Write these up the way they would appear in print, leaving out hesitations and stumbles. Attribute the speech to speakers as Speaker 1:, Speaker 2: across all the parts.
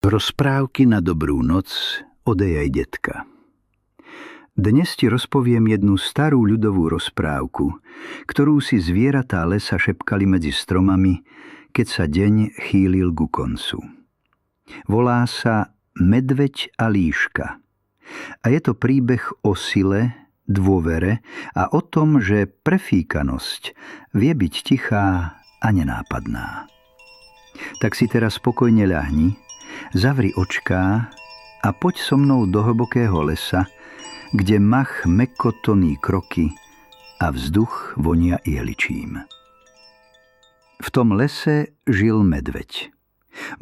Speaker 1: Rozprávky na dobrú noc od jej detka. Dnes ti rozpoviem jednu starú ľudovú rozprávku, ktorú si zvieratá lesa šepkali medzi stromami, keď sa deň chýlil ku koncu. Volá sa Medveď a líška a je to príbeh o sile, dôvere a o tom, že prefíkanosť vie byť tichá a nenápadná. Tak si teraz spokojne ľahni, zavri očká a poď so mnou do hlbokého lesa, kde mach mäkko toní kroky a vzduch vonia ihličím. V tom lese žil medveď.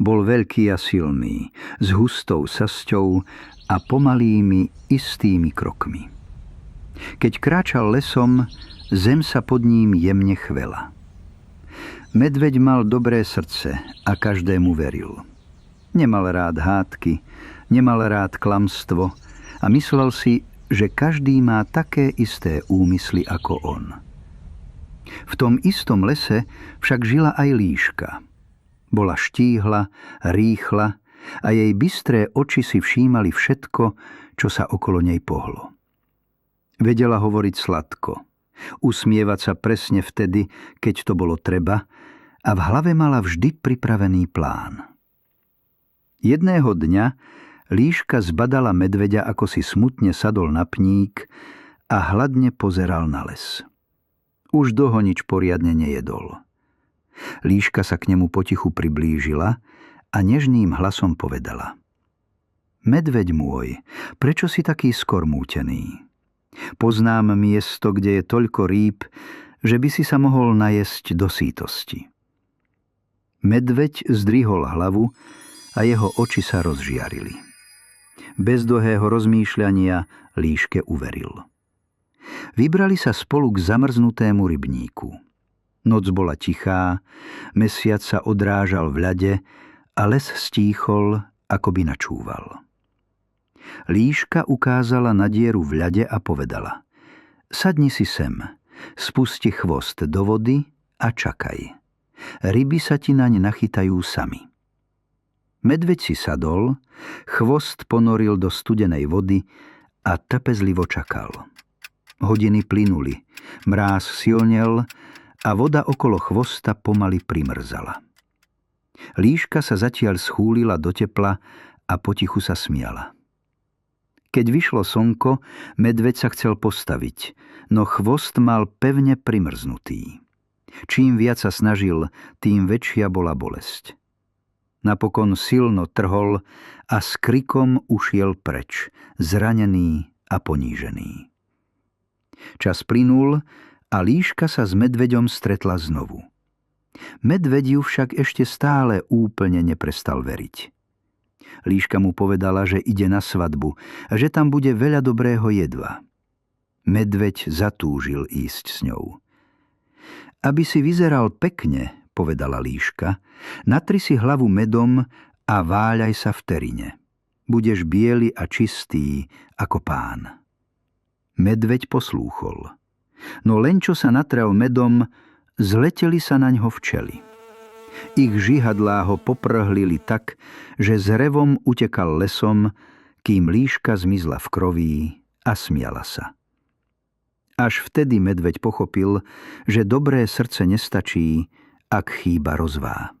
Speaker 1: Bol veľký a silný, s hustou sasťou a pomalými, istými krokmi. Keď kráčal lesom, zem sa pod ním jemne chvela. Medveď mal dobré srdce a každému veril. Nemal rád hádky, nemal rád klamstvo a myslel si, že každý má také isté úmysly ako on. V tom istom lese však žila aj líška. Bola štíhla, rýchla a jej bystré oči si všímali všetko, čo sa okolo nej pohlo. Vedela hovoriť sladko, usmievať sa presne vtedy, keď to bolo treba, a v hlave mala vždy pripravený plán. Jedného dňa líška zbadala medveďa, ako si smutne sadol na pník a hladne pozeral na les. Už dlho nič poriadne nejedol. Líška sa k nemu potichu priblížila a nežným hlasom povedala: Medveď môj, prečo si taký skormútený? Poznám miesto, kde je toľko rýb, že by si sa mohol najesť do sýtosti. Medveď zdvihol hlavu a jeho oči sa rozžiarili. Bez dlhého rozmýšľania líške uveril. Vybrali sa spolu k zamrznutému rybníku. Noc bola tichá, mesiac sa odrážal v ľade a les stíchol, ako by načúval. Líška ukázala na dieru v ľade a povedala: Sadni si sem, spusti chvost do vody a čakaj. Ryby sa ti naň nachytajú sami. Medveď si sadol, chvost ponoril do studenej vody a trpezlivo čakal. Hodiny plynuli, mráz silnel a voda okolo chvosta pomaly primrzala. Líška sa zatiaľ schúlila do tepla a potichu sa smiala. Keď vyšlo slnko, medveď sa chcel postaviť, no chvost mal pevne primrznutý. Čím viac sa snažil, tým väčšia bola bolesť. Napokon silno trhol a s krikom ušiel preč, zranený a ponížený. Čas plynul a líška sa s medveďom stretla znovu. Medveď ju však ešte stále úplne neprestal veriť. Líška mu povedala, že ide na svadbu a že tam bude veľa dobrého jedva. Medveď zatúžil ísť s ňou. Aby si vyzeral pekne, povedala líška, natri si hlavu medom a váľaj sa v terine. Budeš biely a čistý ako pán. Medveď poslúchol. No len čo sa natrel medom, zleteli sa naňho včely. Ich žihadlá ho poprhlili tak, že s revom utekal lesom, kým líška zmizla v kroví a smiala sa. Až vtedy medveď pochopil, že dobré srdce nestačí, ak chýba rozvá.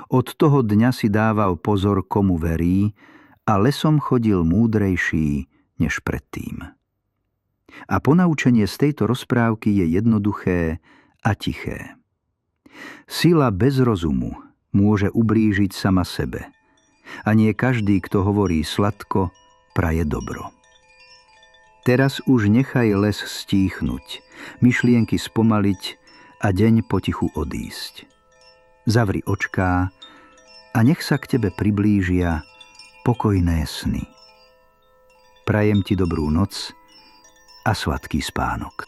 Speaker 1: Od toho dňa si dával pozor, komu verí, a lesom chodil múdrejší než predtým. A ponaučenie z tejto rozprávky je jednoduché a tiché. Sila bez rozumu môže ublížiť sama sebe, a nie každý, kto hovorí sladko, praje dobro. Teraz už nechaj les stíchnuť, myšlienky spomaliť a deň potichu odísť. Zavri očká a nech sa k tebe priblížia pokojné sny. Prajem ti dobrú noc a sladký spánok.